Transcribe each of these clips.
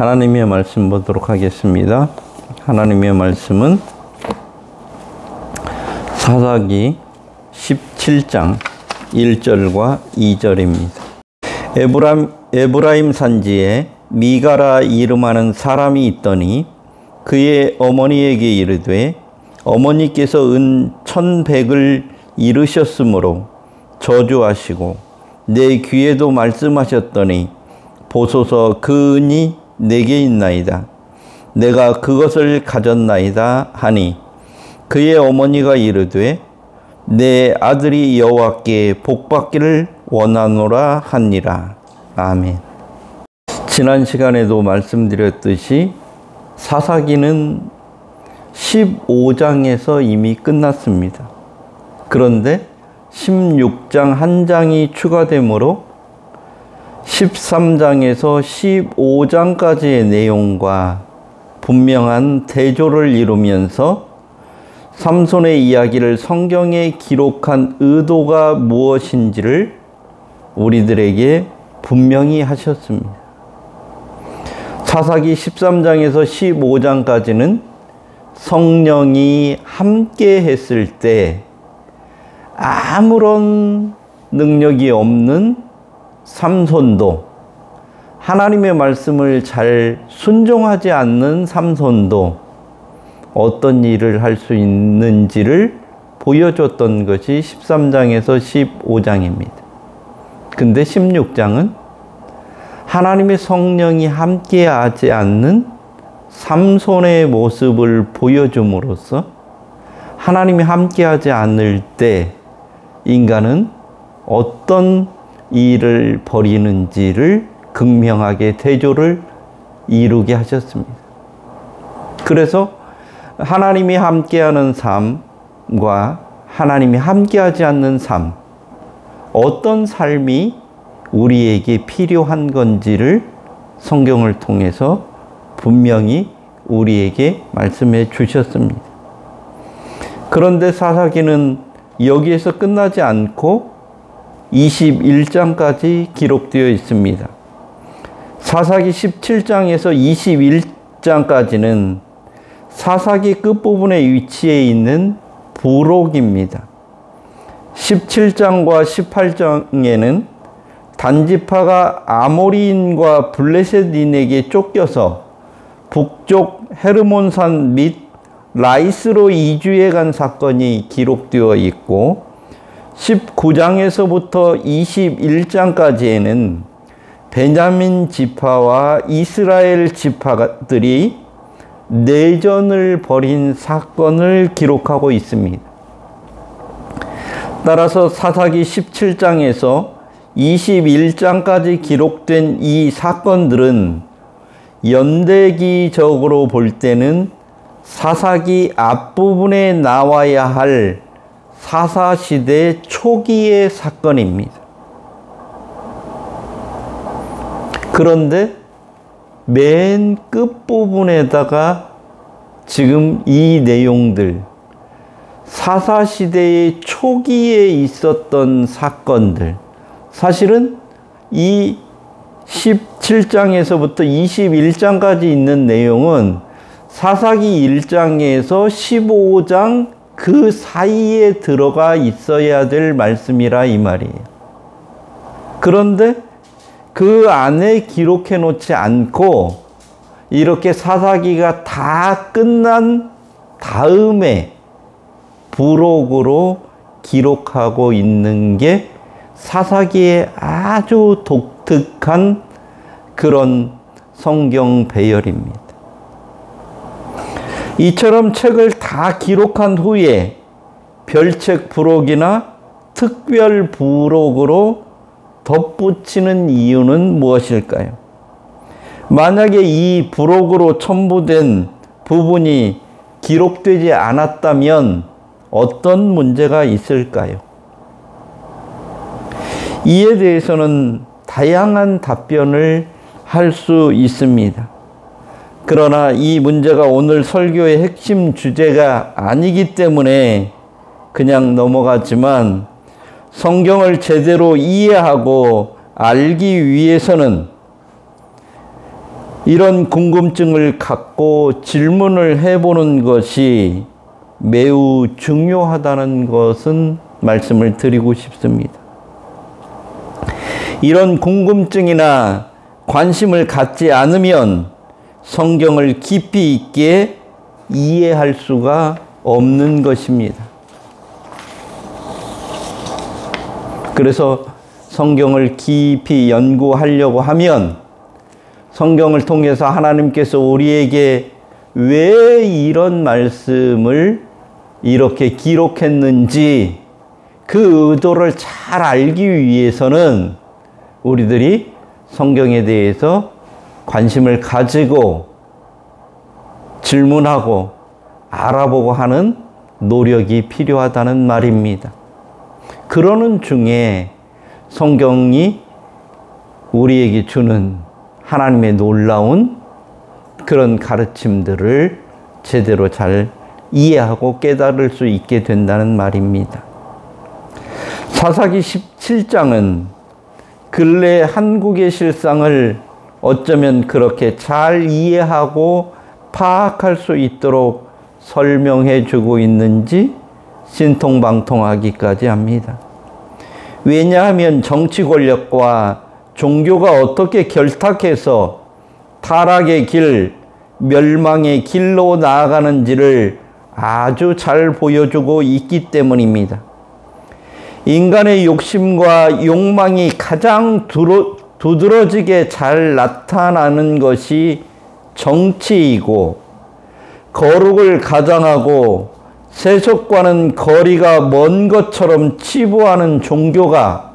하나님의 말씀 보도록 하겠습니다. 하나님의 말씀은 사사기 17장 1절과 2절입니다. 에브라임 산지에 미가라 이름하는 사람이 있더니 그의 어머니에게 이르되 어머니께서 은 1100을 이르셨으므로 저주하시고 내 귀에도 말씀하셨더니 보소서 그 은이 내게 있나이다. 내가 그것을 가졌나이다 하니 그의 어머니가 이르되 내 아들이 여호와께 복받기를 원하노라 하니라. 아멘. 지난 시간에도 말씀드렸듯이 사사기는 15장에서 이미 끝났습니다. 그런데 16장 한 장이 추가되므로 13장에서 15장까지의 내용과 분명한 대조를 이루면서 삼손의 이야기를 성경에 기록한 의도가 무엇인지를 우리들에게 분명히 하셨습니다. 사사기 13장에서 15장까지는 성령이 함께 했을 때 아무런 능력이 없는 삼손도, 하나님의 말씀을 잘 순종하지 않는 삼손도 어떤 일을 할 수 있는지를 보여줬던 것이 13장에서 15장입니다. 근데 16장은 하나님의 성령이 함께하지 않는 삼손의 모습을 보여줌으로써 하나님이 함께하지 않을 때 인간은 어떤 일을 벌이는지를 극명하게 대조를 이루게 하셨습니다. 그래서 하나님이 함께하는 삶과 하나님이 함께하지 않는 삶, 어떤 삶이 우리에게 필요한 건지를 성경을 통해서 분명히 우리에게 말씀해 주셨습니다. 그런데 사사기는 여기에서 끝나지 않고 21장까지 기록되어 있습니다. 사사기 17장에서 21장까지는 사사기 끝부분에 위치해 있는 부록입니다. 17장과 18장에는 단지파가 아모리인과 블레셋인에게 쫓겨서 북쪽 헤르몬산 및 라이스로 이주해 간 사건이 기록되어 있고 19장에서부터 21장까지에는 베냐민 지파와 이스라엘 지파들이 내전을 벌인 사건을 기록하고 있습니다. 따라서 사사기 17장에서 21장까지 기록된 이 사건들은 연대기적으로 볼 때는 사사기 앞부분에 나와야 할 사사시대 초기의 사건입니다. 그런데 맨 끝부분에다가 지금 이 내용들, 사사시대의 초기에 있었던 사건들, 사실은 이 17장에서부터 21장까지 있는 내용은 사사기 1장에서 15장 그 사이에 들어가 있어야 될 말씀이라 이 말이에요. 그런데 그 안에 기록해 놓지 않고 이렇게 사사기가 다 끝난 다음에 부록으로 기록하고 있는 게 사사기의 아주 독특한 그런 성경 배열입니다. 이처럼 책을 다 기록한 후에 별책 부록이나 특별 부록으로 덧붙이는 이유는 무엇일까요? 만약에 이 부록으로 첨부된 부분이 기록되지 않았다면 어떤 문제가 있을까요? 이에 대해서는 다양한 답변을 할 수 있습니다. 그러나 이 문제가 오늘 설교의 핵심 주제가 아니기 때문에 그냥 넘어갔지만 성경을 제대로 이해하고 알기 위해서는 이런 궁금증을 갖고 질문을 해보는 것이 매우 중요하다는 것은 말씀을 드리고 싶습니다. 이런 궁금증이나 관심을 갖지 않으면 성경을 깊이 있게 이해할 수가 없는 것입니다. 그래서 성경을 깊이 연구하려고 하면 성경을 통해서 하나님께서 우리에게 왜 이런 말씀을 이렇게 기록했는지 그 의도를 잘 알기 위해서는 우리들이 성경에 대해서 관심을 가지고 질문하고 알아보고 하는 노력이 필요하다는 말입니다. 그러는 중에 성경이 우리에게 주는 하나님의 놀라운 그런 가르침들을 제대로 잘 이해하고 깨달을 수 있게 된다는 말입니다. 사사기 17장은 근래 한국의 실상을 어쩌면 그렇게 잘 이해하고 파악할 수 있도록 설명해 주고 있는지 신통방통하기까지 합니다. 왜냐하면 정치 권력과 종교가 어떻게 결탁해서 타락의 길, 멸망의 길로 나아가는지를 아주 잘 보여주고 있기 때문입니다. 인간의 욕심과 욕망이 가장 두드러지게 잘 나타나는 것이 정치이고, 거룩을 가장하고 세속과는 거리가 먼 것처럼 치부하는 종교가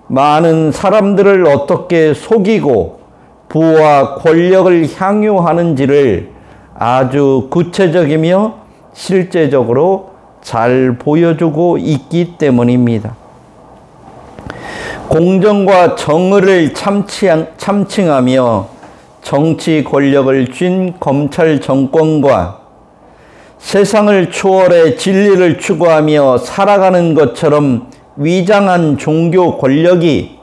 많은 사람들을 어떻게 속이고 부와 권력을 향유하는지를 아주 구체적이며 실제적으로 잘 보여주고 있기 때문입니다. 공정과 정의를 참칭하며 정치 권력을 쥔 검찰 정권과 세상을 초월해 진리를 추구하며 살아가는 것처럼 위장한 종교 권력이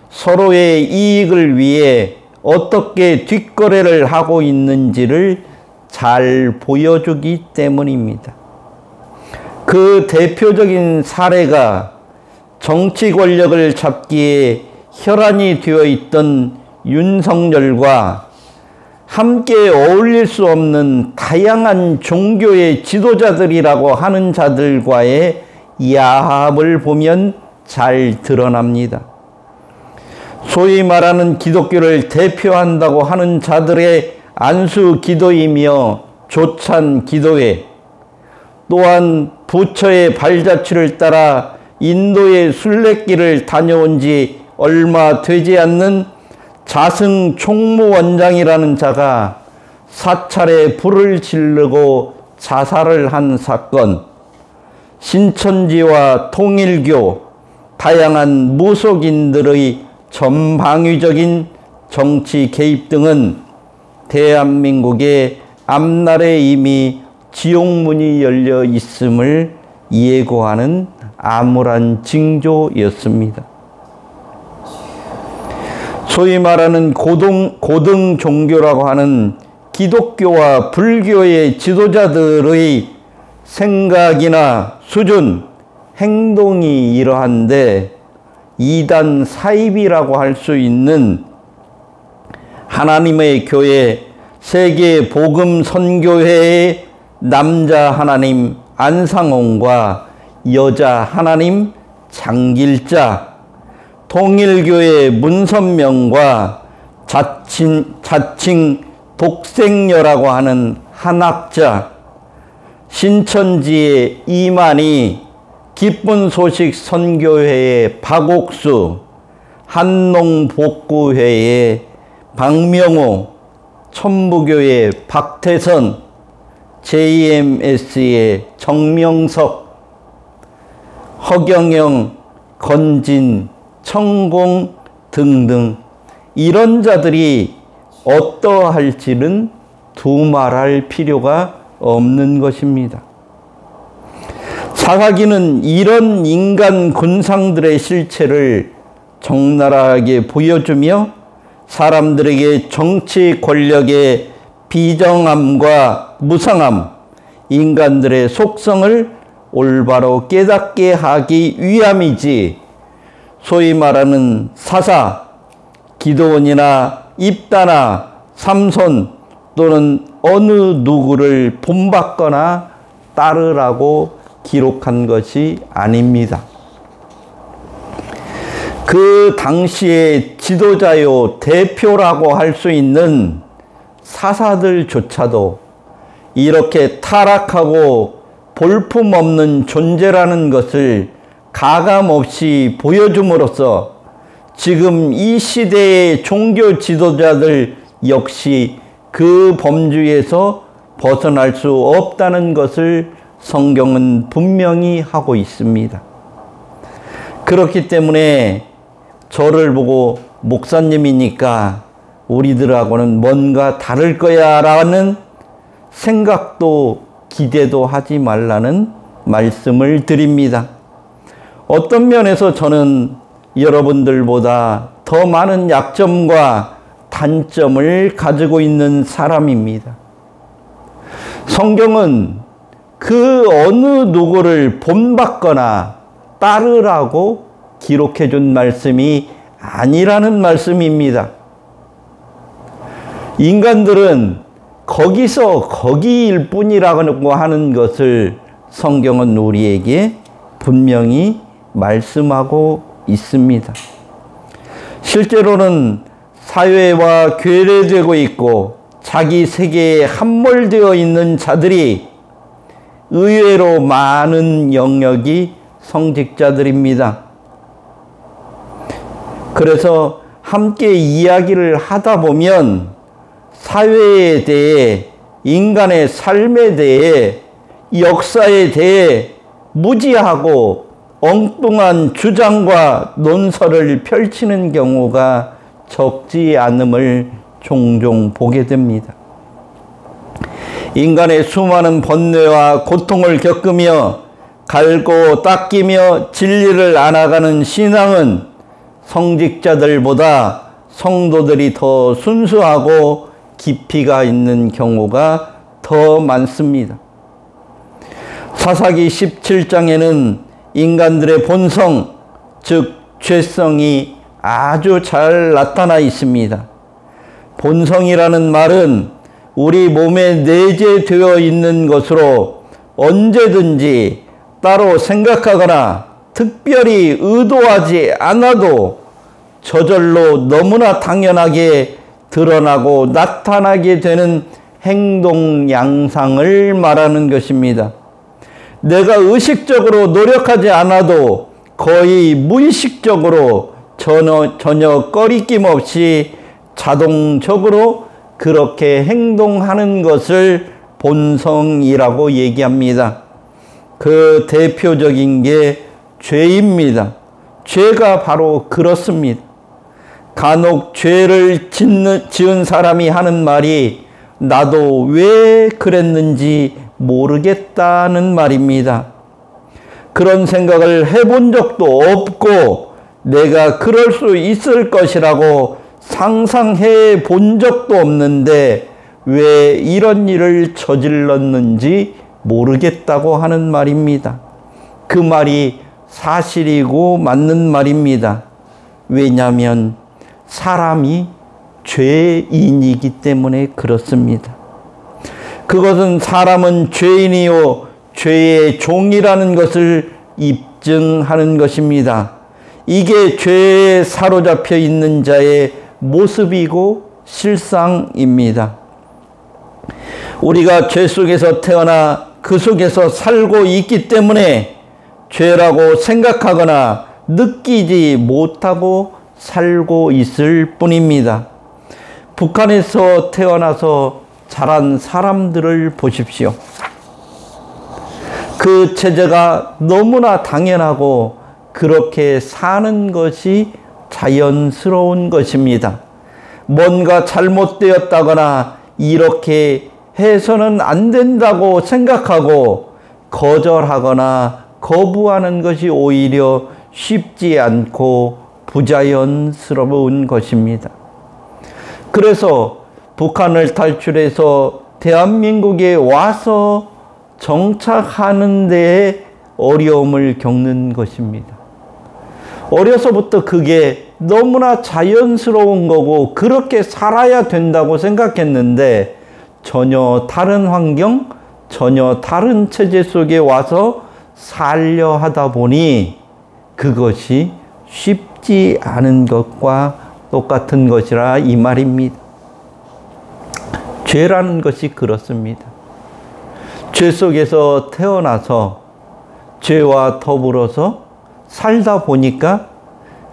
서로의 이익을 위해 어떻게 뒷거래를 하고 있는지를 잘 보여주기 때문입니다. 그 대표적인 사례가 정치 권력을 잡기에 혈안이 되어 있던 윤석열과 함께 어울릴 수 없는 다양한 종교의 지도자들이라고 하는 자들과의 야합을 보면 잘 드러납니다. 소위 말하는 기독교를 대표한다고 하는 자들의 안수 기도이며 조찬 기도회, 또한 부처의 발자취를 따라 인도의 순례길을 다녀온 지 얼마 되지 않는 자승 총무원장이라는 자가 사찰에 불을 지르고 자살을 한 사건, 신천지와 통일교, 다양한 무속인들의 전방위적인 정치 개입 등은 대한민국의 앞날에 이미 지옥문이 열려 있음을 예고하는 암울한 징조였습니다. 소위 말하는 고등 종교라고 하는 기독교와 불교의 지도자들의 생각이나 수준, 행동이 이러한데 이단 사입이라고 할 수 있는 하나님의 교회 세계 복음 선교회의 남자 하나님 안상홍과 여자 하나님 장길자, 통일교회 문선명과 자칭 독생녀라고 하는 한학자, 신천지의 이만희, 기쁜 소식 선교회의 박옥수, 한농복구회의 박명호, 천부교의 박태선, JMS의 정명석, 허경영, 건진, 천공 등등 이런 자들이 어떠할지는 두말할 필요가 없는 것입니다. 사사기는 이런 인간 군상들의 실체를 적나라하게 보여주며 사람들에게 정치 권력의 비정함과 무상함, 인간들의 속성을 올바로 깨닫게 하기 위함이지, 소위 말하는 사사, 기도원이나 입다나 삼손 또는 어느 누구를 본받거나 따르라고 기록한 것이 아닙니다. 그 당시의 지도자요 대표라고 할 수 있는 사사들조차도 이렇게 타락하고 볼품없는 존재라는 것을 가감없이 보여줌으로써 지금 이 시대의 종교 지도자들 역시 그 범주에서 벗어날 수 없다는 것을 성경은 분명히 하고 있습니다. 그렇기 때문에 저를 보고 목사님이니까 우리들하고는 뭔가 다를 거야 라는 생각도 기대도 하지 말라는 말씀을 드립니다. 어떤 면에서 저는 여러분들보다 더 많은 약점과 단점을 가지고 있는 사람입니다. 성경은 그 어느 누구를 본받거나 따르라고 기록해 준 말씀이 아니라는 말씀입니다. 인간들은 거기서 거기일 뿐이라고 하는 것을 성경은 우리에게 분명히 말씀하고 있습니다. 실제로는 사회와 괴뢰되고 있고 자기 세계에 함몰되어 있는 자들이 의외로 많은 영역이 성직자들입니다. 그래서 함께 이야기를 하다 보면 사회에 대해, 인간의 삶에 대해, 역사에 대해 무지하고 엉뚱한 주장과 논설을 펼치는 경우가 적지 않음을 종종 보게 됩니다. 인간의 수많은 번뇌와 고통을 겪으며 갈고 닦이며 진리를 안아가는 신앙은 성직자들보다 성도들이 더 순수하고 깊이가 있는 경우가 더 많습니다. 사사기 17장에는 인간들의 본성, 즉 죄성이 아주 잘 나타나 있습니다. 본성이라는 말은 우리 몸에 내재되어 있는 것으로 언제든지 따로 생각하거나 특별히 의도하지 않아도 저절로 너무나 당연하게 드러나고 나타나게 되는 행동 양상을 말하는 것입니다. 내가 의식적으로 노력하지 않아도 거의 무의식적으로 전혀 꺼리낌 없이 자동적으로 그렇게 행동하는 것을 본성이라고 얘기합니다. 그 대표적인 게 죄입니다. 죄가 바로 그렇습니다. 간혹 죄를 지은 사람이 하는 말이 나도 왜 그랬는지 모르겠다는 말입니다. 그런 생각을 해본 적도 없고 내가 그럴 수 있을 것이라고 상상해 본 적도 없는데 왜 이런 일을 저질렀는지 모르겠다고 하는 말입니다. 그 말이 사실이고 맞는 말입니다. 왜냐하면 사람이 죄인이기 때문에 그렇습니다. 그것은 사람은 죄인이요 죄의 종이라는 것을 입증하는 것입니다. 이게 죄에 사로잡혀 있는 자의 모습이고 실상입니다. 우리가 죄 속에서 태어나 그 속에서 살고 있기 때문에 죄라고 생각하거나 느끼지 못하고 살고 있을 뿐입니다. 북한에서 태어나서 자란 사람들을 보십시오. 그 체제가 너무나 당연하고 그렇게 사는 것이 자연스러운 것입니다. 뭔가 잘못되었다거나 이렇게 해서는 안 된다고 생각하고 거절하거나 거부하는 것이 오히려 쉽지 않고 부자연스러운 것입니다. 그래서 북한을 탈출해서 대한민국에 와서 정착하는 데에 어려움을 겪는 것입니다. 어려서부터 그게 너무나 자연스러운 거고 그렇게 살아야 된다고 생각했는데 전혀 다른 환경, 전혀 다른 체제 속에 와서 살려 하다 보니 그것이 쉽지 않은 것과 똑같은 것이라 이 말입니다. 죄라는 것이 그렇습니다. 죄 속에서 태어나서 죄와 더불어서 살다 보니까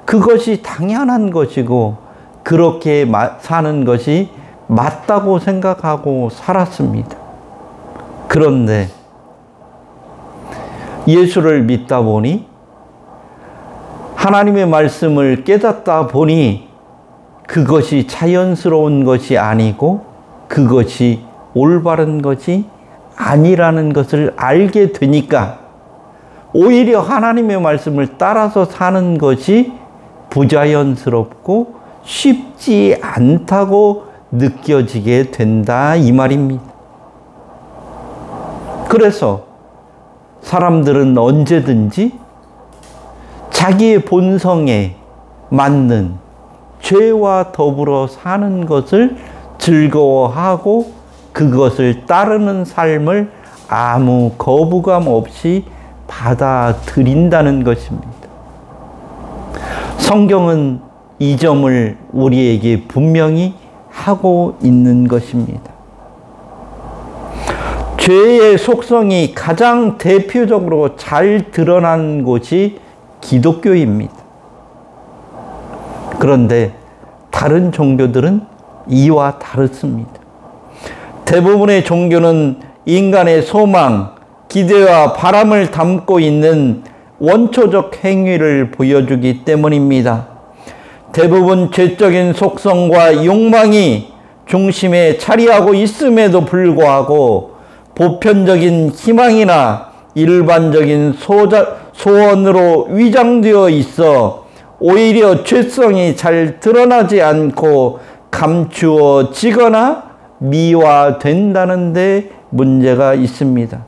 그것이 당연한 것이고 그렇게 사는 것이 맞다고 생각하고 살았습니다. 그런데 예수를 믿다 보니 하나님의 말씀을 깨닫다 보니 그것이 자연스러운 것이 아니고 그것이 올바른 것이 아니라는 것을 알게 되니까 오히려 하나님의 말씀을 따라서 사는 것이 부자연스럽고 쉽지 않다고 느껴지게 된다 이 말입니다. 그래서 사람들은 언제든지 자기의 본성에 맞는 죄와 더불어 사는 것을 즐거워하고 그것을 따르는 삶을 아무 거부감 없이 받아들인다는 것입니다. 성경은 이 점을 우리에게 분명히 하고 있는 것입니다. 죄의 속성이 가장 대표적으로 잘 드러난 곳이 기독교입니다. 그런데 다른 종교들은 이와 다릅니다. 대부분의 종교는 인간의 소망, 기대와 바람을 담고 있는 원초적 행위를 보여주기 때문입니다. 대부분 죄적인 속성과 욕망이 중심에 자리하고 있음에도 불구하고 보편적인 희망이나 일반적인 소원으로 위장되어 있어 오히려 죄성이 잘 드러나지 않고 감추어지거나 미화된다는 데 문제가 있습니다.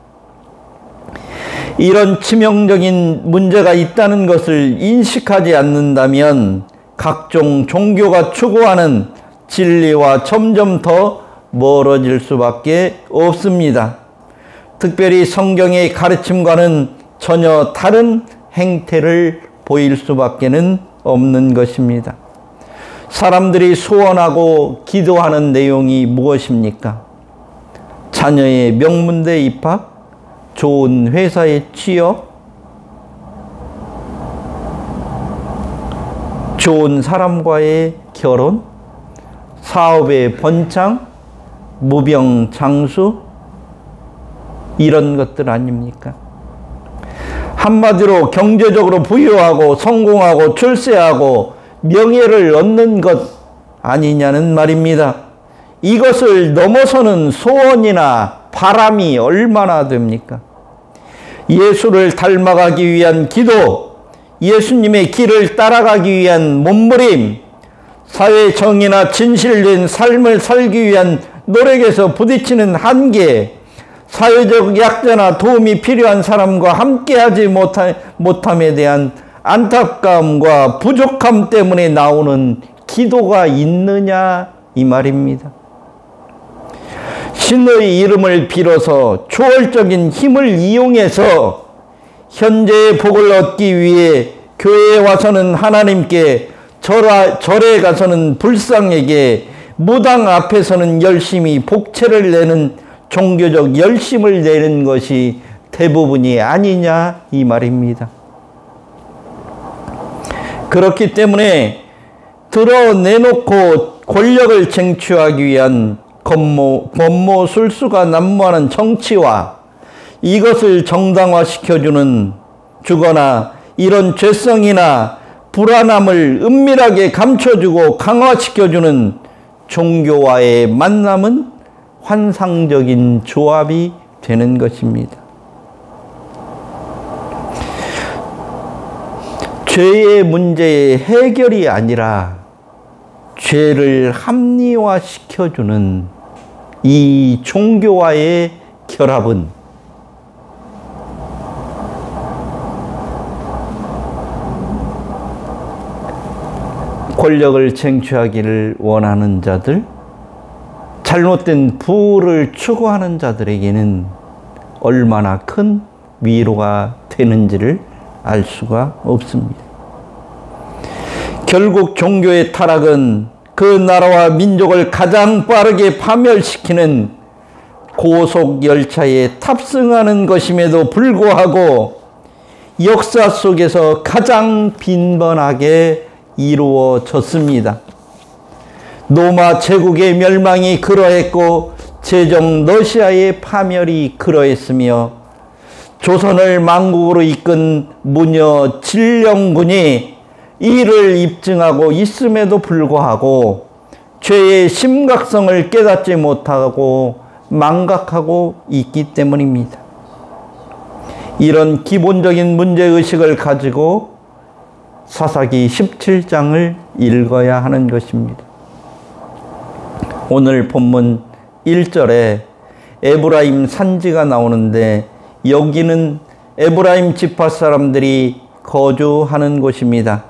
이런 치명적인 문제가 있다는 것을 인식하지 않는다면 각종 종교가 추구하는 진리와 점점 더 멀어질 수밖에 없습니다. 특별히 성경의 가르침과는 전혀 다른 행태를 보일 수밖에 없는 것입니다. 사람들이 소원하고 기도하는 내용이 무엇입니까? 자녀의 명문대 입학, 좋은 회사에 취업, 좋은 사람과의 결혼, 사업의 번창, 무병장수, 이런 것들 아닙니까? 한마디로 경제적으로 부유하고 성공하고 출세하고 명예를 얻는 것 아니냐는 말입니다. 이것을 넘어서는 소원이나 바람이 얼마나 됩니까? 예수를 닮아가기 위한 기도, 예수님의 길을 따라가기 위한 몸부림, 사회 정의나 진실된 삶을 살기 위한 노력에서 부딪히는 한계, 사회적 약자나 도움이 필요한 사람과 함께하지 못함에 대한 안타까움과 부족함 때문에 나오는 기도가 있느냐 이 말입니다. 신의 이름을 빌어서 초월적인 힘을 이용해서 현재의 복을 얻기 위해 교회에 와서는 하나님께, 절에 가서는 불상에게, 무당 앞에서는 열심히 복채를 내는 종교적 열심을 내는 것이 대부분이 아니냐 이 말입니다. 그렇기 때문에 드러내놓고 권력을 쟁취하기 위한 권모술수가 난무하는 정치와 이것을 정당화시켜주는 주거나 이런 죄성이나 불안함을 은밀하게 감춰주고 강화시켜주는 종교와의 만남은 환상적인 조합이 되는 것입니다. 죄의 문제의 해결이 아니라 죄를 합리화시켜주는 이 종교와의 결합은 권력을 쟁취하기를 원하는 자들, 잘못된 부를 추구하는 자들에게는 얼마나 큰 위로가 되는지를 알 수가 없습니다. 결국 종교의 타락은 그 나라와 민족을 가장 빠르게 파멸시키는 고속열차에 탑승하는 것임에도 불구하고 역사 속에서 가장 빈번하게 이루어졌습니다. 로마 제국의 멸망이 그러했고 제정 러시아의 파멸이 그러했으며 조선을 망국으로 이끈 무녀 진령군이 이를 입증하고 있음에도 불구하고 죄의 심각성을 깨닫지 못하고 망각하고 있기 때문입니다. 이런 기본적인 문제의식을 가지고 사사기 17장을 읽어야 하는 것입니다. 오늘 본문 1절에 에브라임 산지가 나오는데 여기는 에브라임 지파 사람들이 거주하는 곳입니다.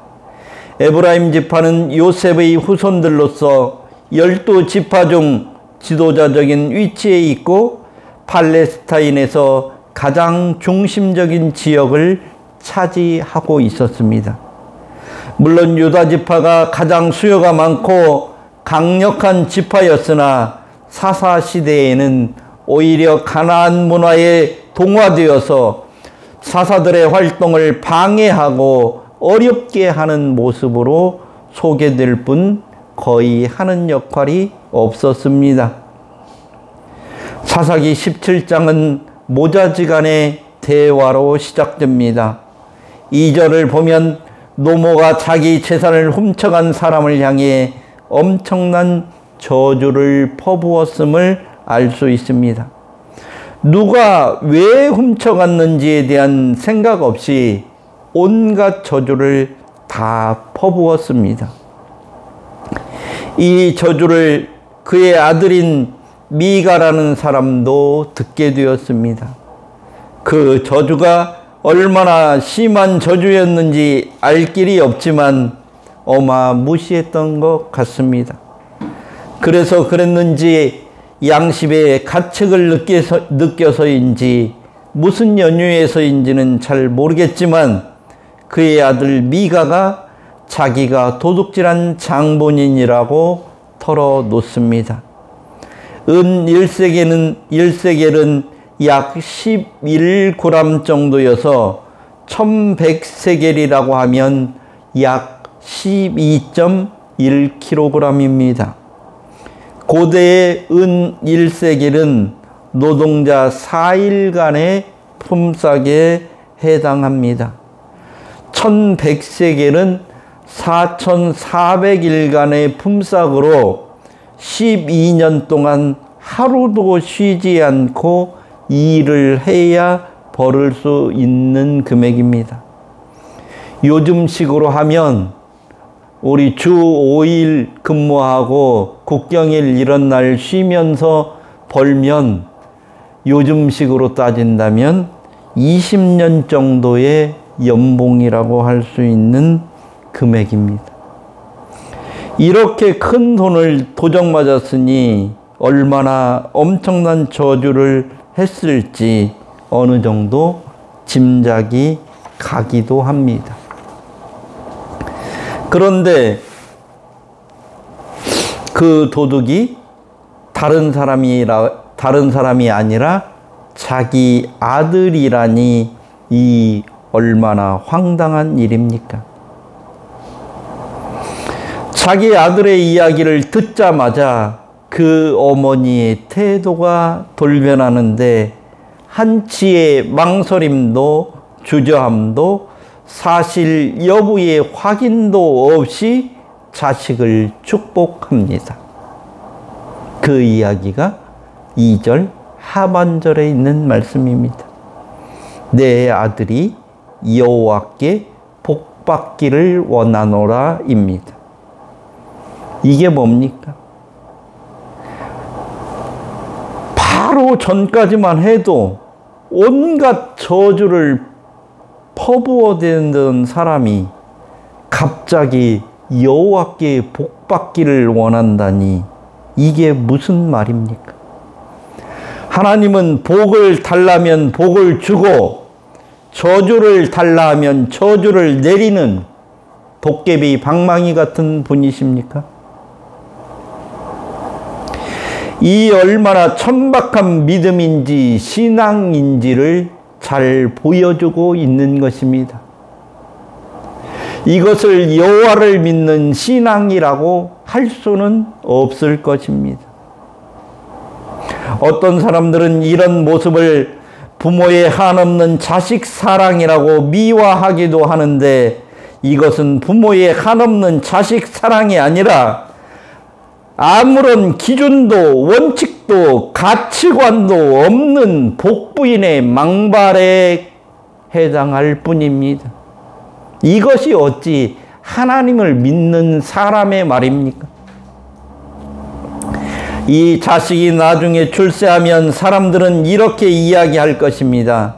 에브라임 지파는 요셉의 후손들로서 12지파 중 지도자적인 위치에 있고 팔레스타인에서 가장 중심적인 지역을 차지하고 있었습니다. 물론 유다 지파가 가장 수요가 많고 강력한 지파였으나 사사 시대에는 오히려 가나안 문화에 동화되어서 사사들의 활동을 방해하고 어렵게 하는 모습으로 소개될 뿐 거의 하는 역할이 없었습니다. 사사기 17장은 모자지간의 대화로 시작됩니다. 2절을 보면 노모가 자기 재산을 훔쳐간 사람을 향해 엄청난 저주를 퍼부었음을 알 수 있습니다. 누가 왜 훔쳐갔는지에 대한 생각 없이 온갖 저주를 다 퍼부었습니다. 이 저주를 그의 아들인 미가라는 사람도 듣게 되었습니다. 그 저주가 얼마나 심한 저주였는지 알 길이 없지만 어마무시했던 것 같습니다. 그래서 그랬는지 양심의 가책을 느껴서인지 무슨 연유에서인지는 잘 모르겠지만 그의 아들 미가가 자기가 도둑질한 장본인이라고 털어놓습니다. 은 1세겔은 약 11g 정도여서 1100세겔이라고 하면 약 12.1kg입니다. 고대의 은 1세겔은 노동자 4일간의 품삯에 해당합니다. 1100세겔은 4400일간의 품삯으로 12년 동안 하루도 쉬지 않고 일을 해야 벌을 수 있는 금액입니다. 요즘식으로 하면 우리 주 5일 근무하고 국경일 이런 날 쉬면서 벌면 요즘식으로 따진다면 20년 정도의 연봉이라고 할 수 있는 금액입니다. 이렇게 큰 돈을 도적 맞았으니 얼마나 엄청난 저주를 했을지 어느 정도 짐작이 가기도 합니다. 그런데 그 도둑이 다른 사람이 아니라 자기 아들이라니 이 얼마나 황당한 일입니까? 자기 아들의 이야기를 듣자마자 그 어머니의 태도가 돌변하는데 한치의 망설임도 주저함도 사실 여부의 확인도 없이 자식을 축복합니다. 그 이야기가 2절 하반절에 있는 말씀입니다. 내 아들이 여호와께 복받기를 원하노라 입니다. 이게 뭡니까? 바로 전까지만 해도 온갖 저주를 퍼부어대던 사람이 갑자기 여호와께 복받기를 원한다니 이게 무슨 말입니까? 하나님은 복을 달라면 복을 주고 저주를 달라 하면 저주를 내리는 도깨비 방망이 같은 분이십니까? 이 얼마나 천박한 믿음인지 신앙인지를 잘 보여주고 있는 것입니다. 이것을 여호와를 믿는 신앙이라고 할 수는 없을 것입니다. 어떤 사람들은 이런 모습을 부모의 한없는 자식 사랑이라고 미화하기도 하는데 이것은 부모의 한없는 자식 사랑이 아니라 아무런 기준도 원칙도 가치관도 없는 복부인의 망발에 해당할 뿐입니다. 이것이 어찌 하나님을 믿는 사람의 말입니까? 이 자식이 나중에 출세하면 사람들은 이렇게 이야기할 것입니다.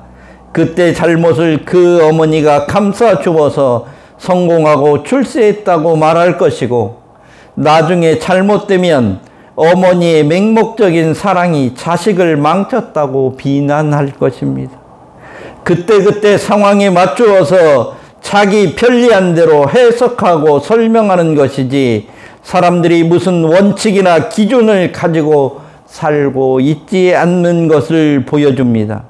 그때 잘못을 그 어머니가 감싸 주어서 성공하고 출세했다고 말할 것이고, 나중에 잘못되면 어머니의 맹목적인 사랑이 자식을 망쳤다고 비난할 것입니다. 그때 상황에 맞추어서 자기 편리한 대로 해석하고 설명하는 것이지 사람들이 무슨 원칙이나 기준을 가지고 살고 있지 않는 것을 보여줍니다.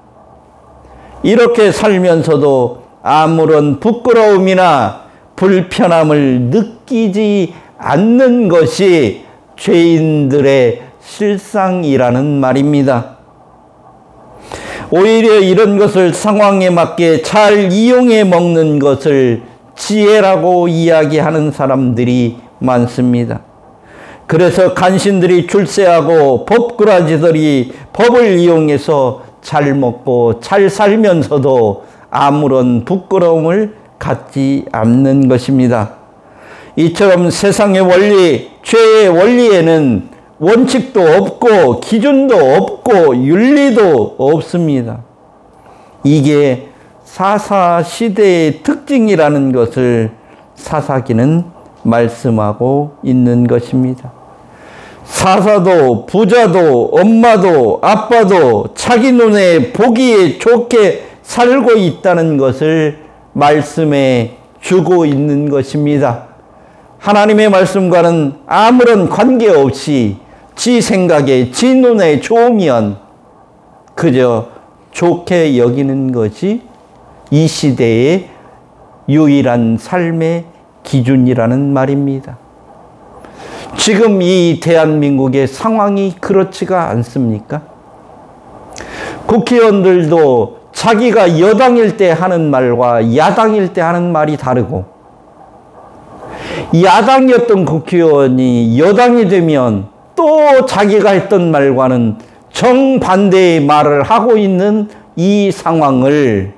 이렇게 살면서도 아무런 부끄러움이나 불편함을 느끼지 않는 것이 죄인들의 실상이라는 말입니다. 오히려 이런 것을 상황에 맞게 잘 이용해 먹는 것을 지혜라고 이야기하는 사람들이 많습니다. 그래서 간신들이 출세하고 법꾸라지들이 법을 이용해서 잘 먹고 잘 살면서도 아무런 부끄러움을 갖지 않는 것입니다. 이처럼 세상의 원리, 죄의 원리에는 원칙도 없고 기준도 없고 윤리도 없습니다. 이게 사사시대의 특징이라는 것을 사사기는 말씀하고 있는 것입니다. 사사도 부자도 엄마도 아빠도 자기 눈에 보기에 좋게 살고 있다는 것을 말씀해 주고 있는 것입니다. 하나님의 말씀과는 아무런 관계없이 지 생각에 지 눈에 좋으면 그저 좋게 여기는 것이 이 시대의 유일한 삶의 기준이라는 말입니다. 지금 이 대한민국의 상황이 그렇지가 않습니까? 국회의원들도 자기가 여당일 때 하는 말과 야당일 때 하는 말이 다르고, 야당이었던 국회의원이 여당이 되면 또 자기가 했던 말과는 정반대의 말을 하고 있는 이 상황을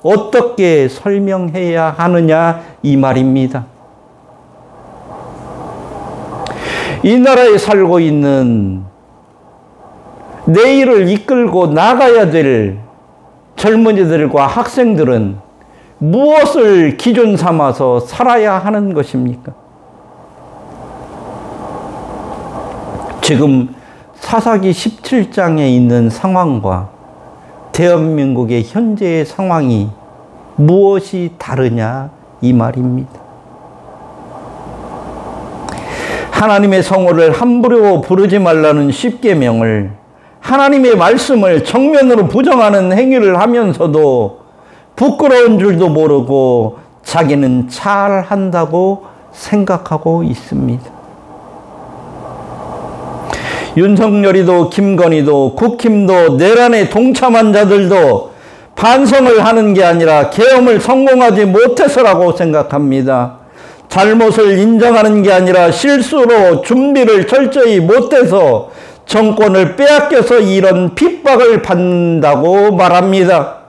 어떻게 설명해야 하느냐 이 말입니다. 이 나라에 살고 있는 내일을 이끌고 나가야 될 젊은이들과 학생들은 무엇을 기준 삼아서 살아야 하는 것입니까? 지금 사사기 17장에 있는 상황과 대한민국의 현재의 상황이 무엇이 다르냐 이 말입니다. 하나님의 성호를 함부로 부르지 말라는 십계명을, 하나님의 말씀을 정면으로 부정하는 행위를 하면서도 부끄러운 줄도 모르고 자기는 잘한다고 생각하고 있습니다. 윤석열이도 김건희도 국힘도 내란에 동참한 자들도 반성을 하는 게 아니라 계엄을 성공하지 못해서라고 생각합니다. 잘못을 인정하는 게 아니라 실수로 준비를 철저히 못해서 정권을 빼앗겨서 이런 핍박을 받는다고 말합니다.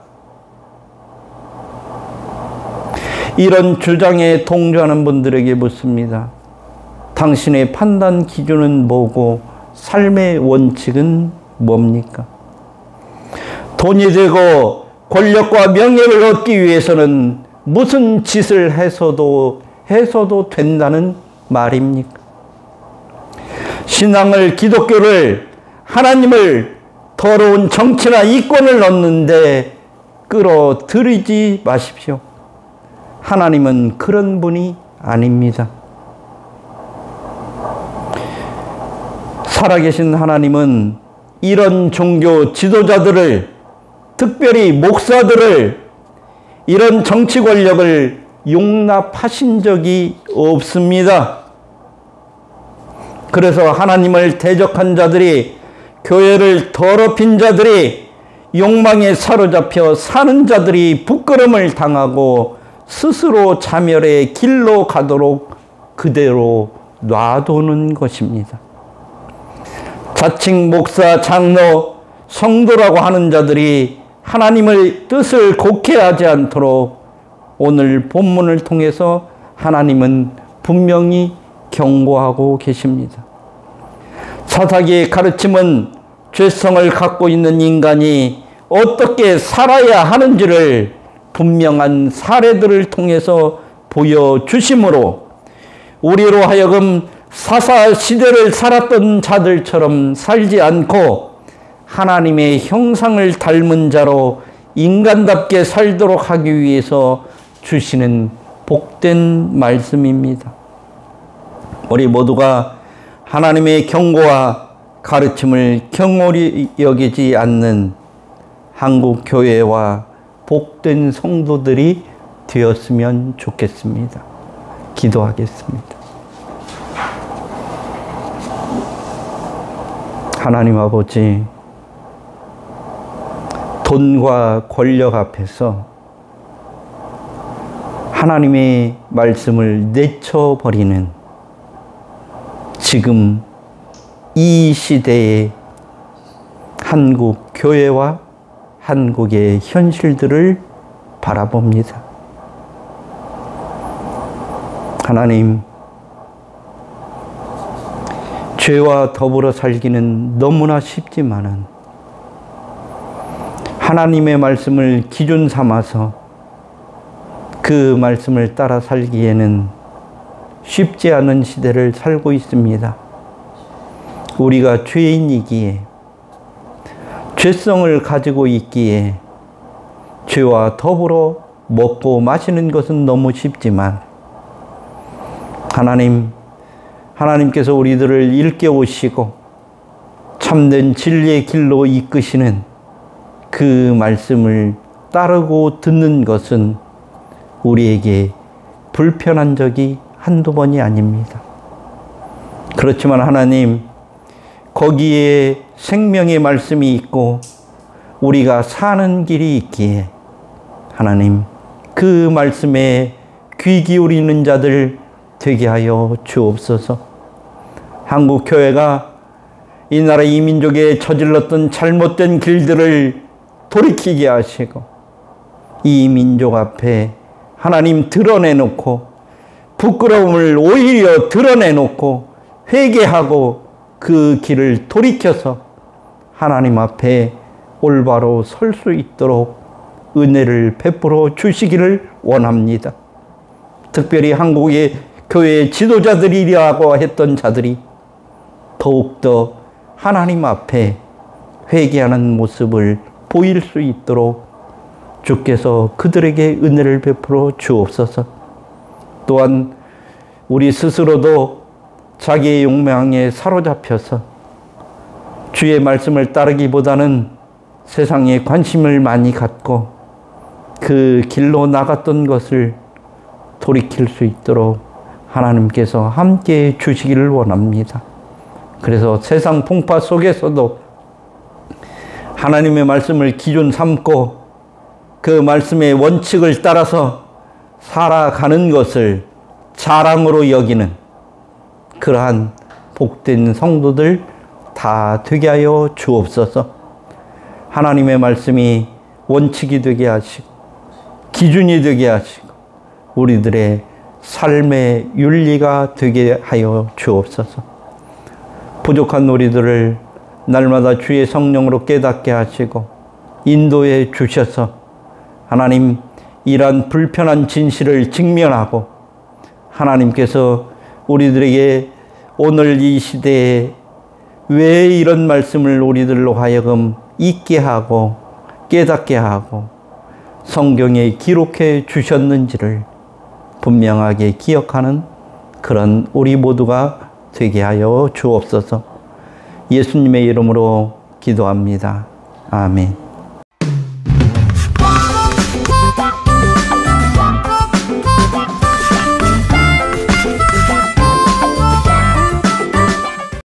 이런 주장에 동조하는 분들에게 묻습니다. 당신의 판단 기준은 뭐고 삶의 원칙은 뭡니까? 돈이 되고 권력과 명예를 얻기 위해서는 무슨 짓을 해서도 된다는 말입니까? 신앙을, 기독교를, 하나님을 더러운 정치나 이권을 얻는데 끌어들이지 마십시오. 하나님은 그런 분이 아닙니다. 살아계신 하나님은 이런 종교 지도자들을, 특별히 목사들을, 이런 정치 권력을 용납하신 적이 없습니다. 그래서 하나님을 대적한 자들이, 교회를 더럽힌 자들이, 욕망에 사로잡혀 사는 자들이 부끄러움을 당하고 스스로 자멸의 길로 가도록 그대로 놔두는 것입니다. 자칭 목사, 장로, 성도라고 하는 자들이 하나님의 뜻을 곡해하지 않도록 오늘 본문을 통해서 하나님은 분명히 경고하고 계십니다. 사사기의 가르침은 죄성을 갖고 있는 인간이 어떻게 살아야 하는지를 분명한 사례들을 통해서 보여주심으로 우리로 하여금 사사 시대를 살았던 자들처럼 살지 않고 하나님의 형상을 닮은 자로 인간답게 살도록 하기 위해서 주시는 복된 말씀입니다. 우리 모두가 하나님의 경고와 가르침을 경홀히 여기지 않는 한국 교회와 복된 성도들이 되었으면 좋겠습니다. 기도하겠습니다. 하나님 아버지, 돈과 권력 앞에서 하나님의 말씀을 내쳐버리는 지금 이 시대의 한국 교회와 한국의 현실들을 바라봅니다. 하나님, 죄와 더불어 살기는 너무나 쉽지만은 하나님의 말씀을 기준 삼아서 그 말씀을 따라 살기에는 쉽지 않은 시대를 살고 있습니다. 우리가 죄인이기에, 죄성을 가지고 있기에 죄와 더불어 먹고 마시는 것은 너무 쉽지만 하나님께서 우리들을 일깨우시고 참된 진리의 길로 이끄시는 그 말씀을 따르고 듣는 것은 우리에게 불편한 적이 한두 번이 아닙니다. 그렇지만 하나님, 거기에 생명의 말씀이 있고 우리가 사는 길이 있기에 하나님, 그 말씀에 귀 기울이는 자들 되게 하여 주옵소서. 한국 교회가 이 나라 이민족에 저질렀던 잘못된 길들을 돌이키게 하시고 이 민족 앞에 하나님 드러내놓고 부끄러움을 오히려 드러내놓고 회개하고 그 길을 돌이켜서 하나님 앞에 올바로 설 수 있도록 은혜를 베풀어 주시기를 원합니다. 특별히 한국의 교회 지도자들이라고 했던 자들이 더욱더 하나님 앞에 회개하는 모습을 보일 수 있도록 주께서 그들에게 은혜를 베풀어 주옵소서. 또한 우리 스스로도 자기의 욕망에 사로잡혀서 주의 말씀을 따르기보다는 세상에 관심을 많이 갖고 그 길로 나갔던 것을 돌이킬 수 있도록 하나님께서 함께 주시기를 원합니다. 그래서 세상 풍파 속에서도 하나님의 말씀을 기준 삼고 그 말씀의 원칙을 따라서 살아가는 것을 자랑으로 여기는 그러한 복된 성도들 다 되게 하여 주옵소서. 하나님의 말씀이 원칙이 되게 하시고 기준이 되게 하시고 우리들의 삶의 윤리가 되게 하여 주옵소서. 부족한 우리들을 날마다 주의 성령으로 깨닫게 하시고 인도해 주셔서 하나님 이러한 불편한 진실을 직면하고 하나님께서 우리들에게 오늘 이 시대에 왜 이런 말씀을 우리들로 하여금 잊게 하고 깨닫게 하고 성경에 기록해 주셨는지를 분명하게 기억하는 그런 우리 모두가 되게 하여 주옵소서. 예수님의 이름으로 기도합니다. 아멘.